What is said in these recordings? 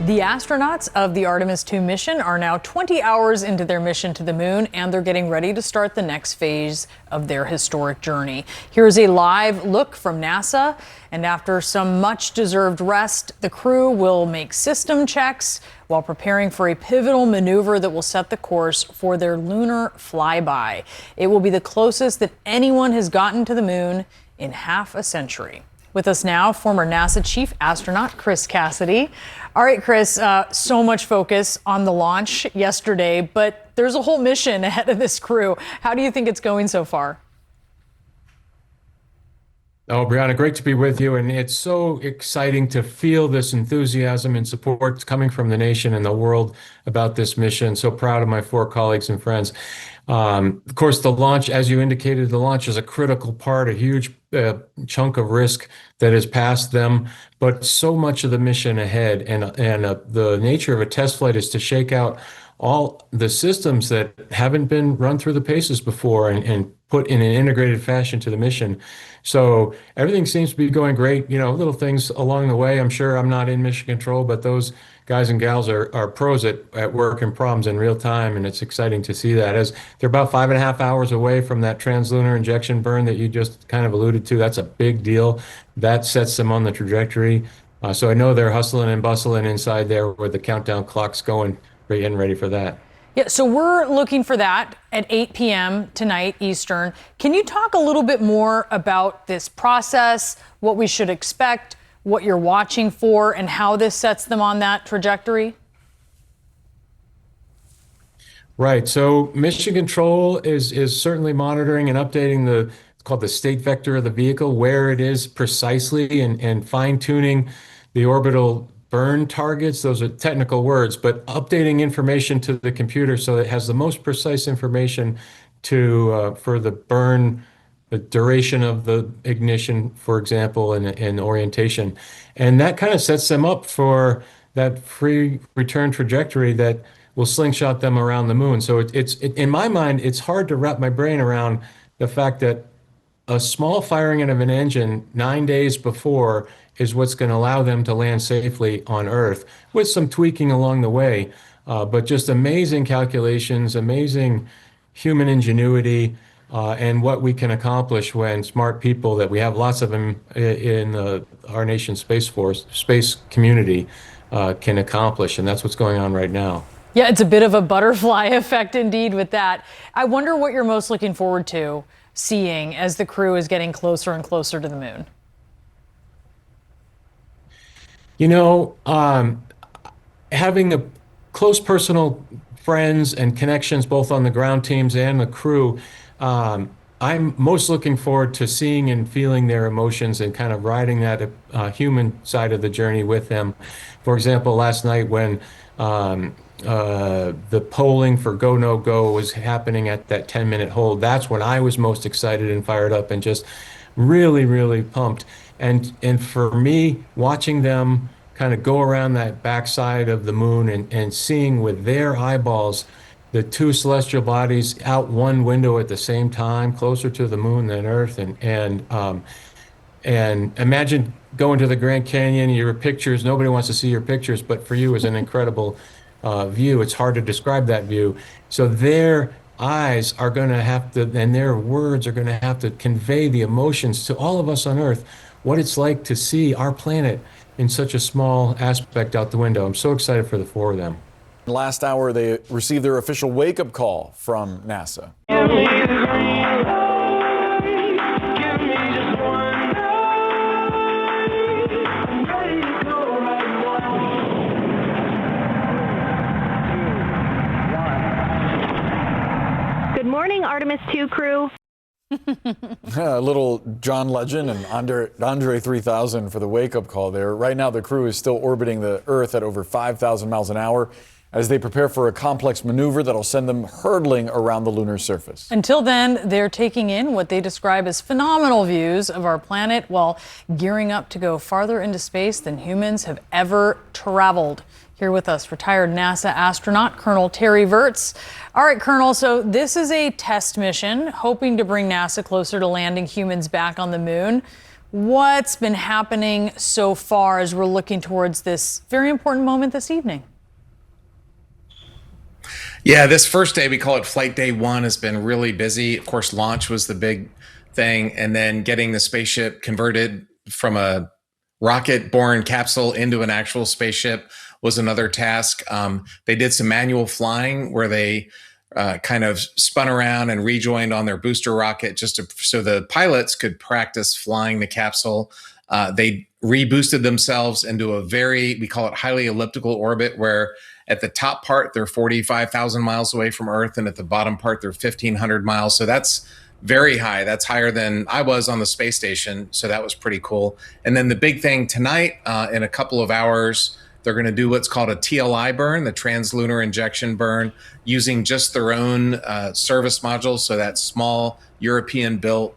The astronauts of the Artemis II mission are now 20 hours into their mission to the moon, and they're getting ready to start the next phase of their historic journey. Here's a live look from NASA, and after some much-deserved rest, the crew will make system checks while preparing for a pivotal maneuver that will set the course for their lunar flyby. It will be the closest that anyone has gotten to the moon in half a century. With us now, former NASA chief astronaut Chris Cassidy. All right, Chris, so much focus on the launch yesterday, but there's a whole mission ahead of this crew. How do you think it's going so far? Oh, Brianna, great to be with you. And it's so exciting to feel this enthusiasm and support coming from the nation and the world about this mission. So proud of my four colleagues and friends. Of course, the launch, as you indicated, the launch is a critical part, a huge chunk of risk that has passed them, but so much of the mission ahead. And the nature of a test flight is to shake out all the systems that haven't been run through the paces before and put in an integrated fashion to the mission. So everything seems to be going great. You know, little things along the way. I'm sure I'm not in mission control, but those guys and gals are pros at working problems in real time, and it's exciting to see that. As they're about 5.5 hours away from that translunar injection burn that you just kind of alluded to. That's a big deal. That sets them on the trajectory. So I know they're hustling and bustling inside there where the countdown clock's going, getting ready for that. Yeah, so we're looking for that at 8 p.m. tonight Eastern. Can you talk a little bit more about this process, what we should expect, what you're watching for, and how this sets them on that trajectory? Right. So mission control is certainly monitoring and updating it's called the state vector of the vehicle, where it is precisely, and fine-tuning the orbital burn targets. Those are technical words, but updating information to the computer so it has the most precise information for the burn, the duration of the ignition, for example, and orientation. And that kind of sets them up for that free return trajectory that will slingshot them around the moon. So it's in my mind, it's hard to wrap my brain around the fact that a small firing of an engine 9 days before is what's going to allow them to land safely on Earth, with some tweaking along the way. But just amazing calculations, amazing human ingenuity, and what we can accomplish when smart people, that we have lots of them in our nation's space community, can accomplish. And that's what's going on right now. Yeah, it's a bit of a butterfly effect indeed with that. I wonder what you're most looking forward to seeing as the crew is getting closer and closer to the moon. You know, having a close personal friends and connections, both on the ground teams and the crew, I'm most looking forward to seeing and feeling their emotions and kind of riding that human side of the journey with them. For example, last night when the polling for go, no go was happening at that 10-minute hold, that's when I was most excited and fired up and just really, really pumped. And for me, watching them kind of go around that backside of the moon and seeing with their eyeballs the two celestial bodies out one window at the same time, closer to the moon than Earth, and imagine going to the Grand Canyon, your pictures, nobody wants to see your pictures, but for you, it's an incredible view. It's hard to describe that view. So their eyes are going to have to, and their words are going to have to convey the emotions to all of us on Earth, what it's like to see our planet in such a small aspect out the window. I'm so excited for the four of them. Last hour, they received their official wake-up call from NASA. Good morning, Artemis II crew. A little John Legend and Andre 3000 for the wake-up call there. Right now, the crew is still orbiting the Earth at over 5,000 miles an hour as they prepare for a complex maneuver that'll send them hurtling around the lunar surface. Until then, they're taking in what they describe as phenomenal views of our planet while gearing up to go farther into space than humans have ever traveled. Here with us, retired NASA astronaut Colonel Terry Virts. All right, Colonel, so this is a test mission hoping to bring NASA closer to landing humans back on the moon. what's been happening so far as we're looking towards this very important moment this evening? Yeah, this first day, we call it Flight Day 1, has been really busy. Of course, launch was the big thing, and then getting the spaceship converted from a rocket-borne capsule into an actual spaceship was another task. They did some manual flying where they kind of spun around and rejoined on their booster rocket so the pilots could practice flying the capsule. They reboosted themselves into we call it highly elliptical orbit, where at the top part, they're 45,000 miles away from Earth, and at the bottom part, they're 1,500 miles. So that's very high. That's higher than I was on the space station. So that was pretty cool. And then the big thing tonight, in a couple of hours, they're going to do what's called a TLI burn, the translunar injection burn, using just their own service modules. So that small European-built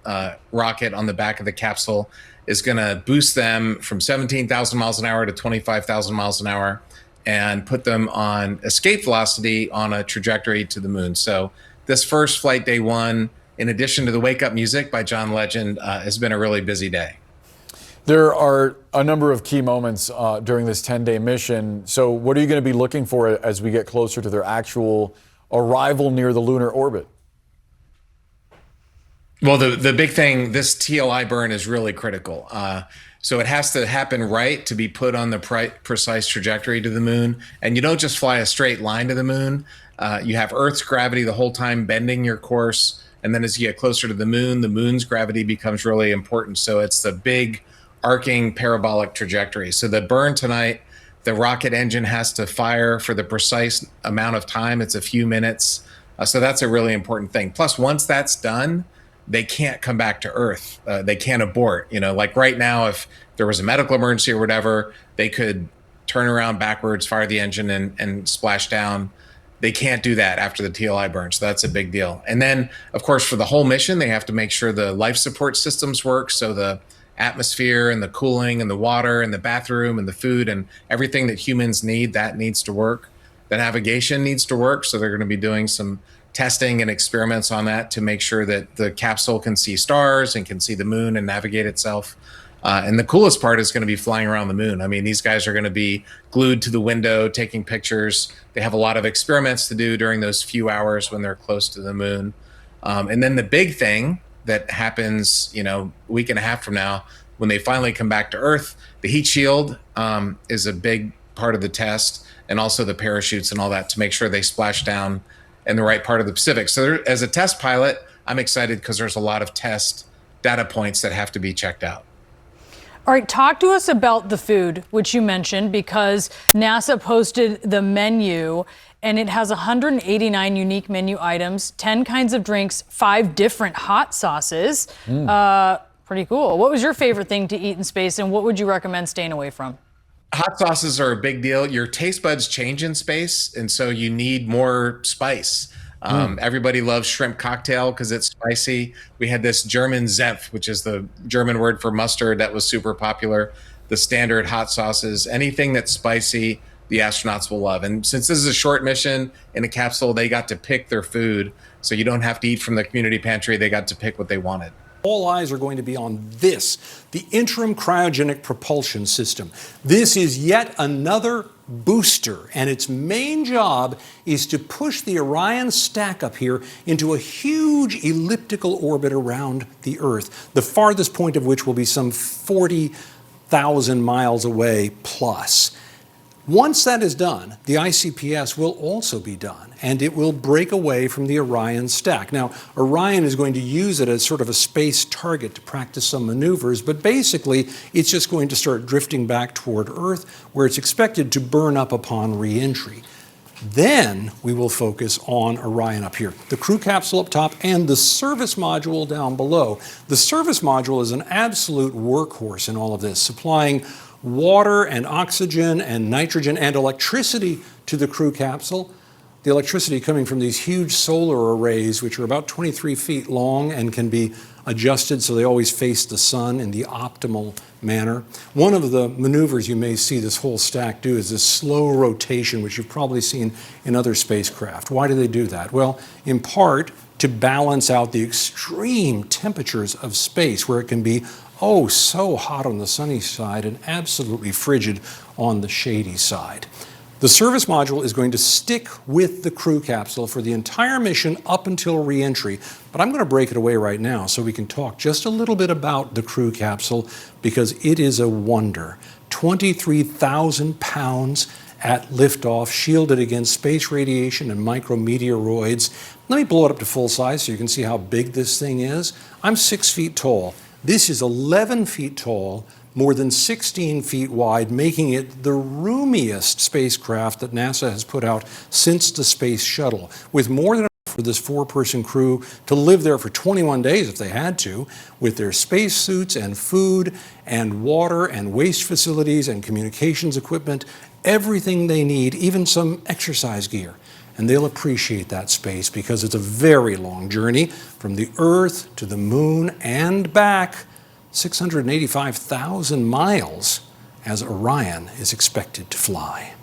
rocket on the back of the capsule is going to boost them from 17,000 miles an hour to 25,000 miles an hour and put them on escape velocity on a trajectory to the moon. So this first Flight Day 1, in addition to the Wake Up Music by John Legend, has been a really busy day. There are a number of key moments during this 10-day mission. So what are you going to be looking for as we get closer to their actual arrival near the lunar orbit? Well, the big thing, this TLI burn is really critical. So it has to happen right to be put on the precise trajectory to the moon. And you don't just fly a straight line to the moon. You have Earth's gravity the whole time bending your course. And then as you get closer to the moon's gravity becomes really important. So it's the big arcing parabolic trajectory. So the burn tonight, the rocket engine has to fire for the precise amount of time. It's a few minutes. So that's a really important thing. Plus, once that's done, they can't come back to Earth. They can't abort. Like right now, if there was a medical emergency or whatever, they could turn around backwards, fire the engine, and splash down. They can't do that after the TLI burn. So that's a big deal. And then, of course, for the whole mission, they have to make sure the life support systems work. So the atmosphere and the cooling and the water and the bathroom and the food and everything that humans need, that needs to work. The navigation needs to work. So they're going to be doing some testing and experiments on that to make sure that the capsule can see stars and can see the moon and navigate itself. And the coolest part is going to be flying around the moon. I mean, these guys are going to be glued to the window, taking pictures. They have a lot of experiments to do during those few hours when they're close to the moon. And then the big thing that happens, a week and a half from now, when they finally come back to Earth, the heat shield is a big part of the test, and also the parachutes and all that to make sure they splash down in the right part of the Pacific. So as a test pilot, I'm excited because there's a lot of test data points that have to be checked out. All right, talk to us about the food, which you mentioned, because NASA posted the menu and it has 189 unique menu items, 10 kinds of drinks, 5 different hot sauces. Pretty cool. What was your favorite thing to eat in space, and what would you recommend staying away from? Hot sauces are a big deal. Your taste buds change in space, and so you need more spice. Everybody loves shrimp cocktail because it's spicy. We had this German Senf, which is the German word for mustard, that was super popular. The standard hot sauces, anything that's spicy, the astronauts will love. And since this is a short mission in a capsule, they got to pick their food. So you don't have to eat from the community pantry. They got to pick what they wanted. All eyes are going to be on this, the interim cryogenic propulsion system. This is yet another booster, and its main job is to push the Orion stack up here into a huge elliptical orbit around the Earth, the farthest point of which will be some 40,000 miles away plus. Once that is done, the ICPS will also be done, and it will break away from the Orion stack. Now, Orion is going to use it as sort of a space target to practice some maneuvers, but basically, it's just going to start drifting back toward Earth, where it's expected to burn up upon re-entry. Then we will focus on Orion up here, the crew capsule up top and the service module down below. The service module is an absolute workhorse in all of this, supplying water and oxygen and nitrogen and electricity to the crew capsule. The electricity coming from these huge solar arrays, which are about 23 feet long and can be adjusted so they always face the sun in the optimal manner. One of the maneuvers you may see this whole stack do is this slow rotation, which you've probably seen in other spacecraft. Why do they do that? Well, in part, to balance out the extreme temperatures of space, where it can be Oh, so hot on the sunny side and absolutely frigid on the shady side. The service module is going to stick with the crew capsule for the entire mission up until re-entry, but I'm going to break it away right now so we can talk just a little bit about the crew capsule because it is a wonder. 23,000 pounds at liftoff, shielded against space radiation and micrometeoroids. Let me blow it up to full size so you can see how big this thing is. I'm 6 feet tall. This is 11 feet tall, more than 16 feet wide, making it the roomiest spacecraft that NASA has put out since the Space Shuttle, with more than enough for this 4-person crew to live there for 21 days if they had to, with their spacesuits and food and water and waste facilities and communications equipment, everything they need, even some exercise gear. And they'll appreciate that space because it's a very long journey from the Earth to the Moon and back, 685,000 miles, as Orion is expected to fly.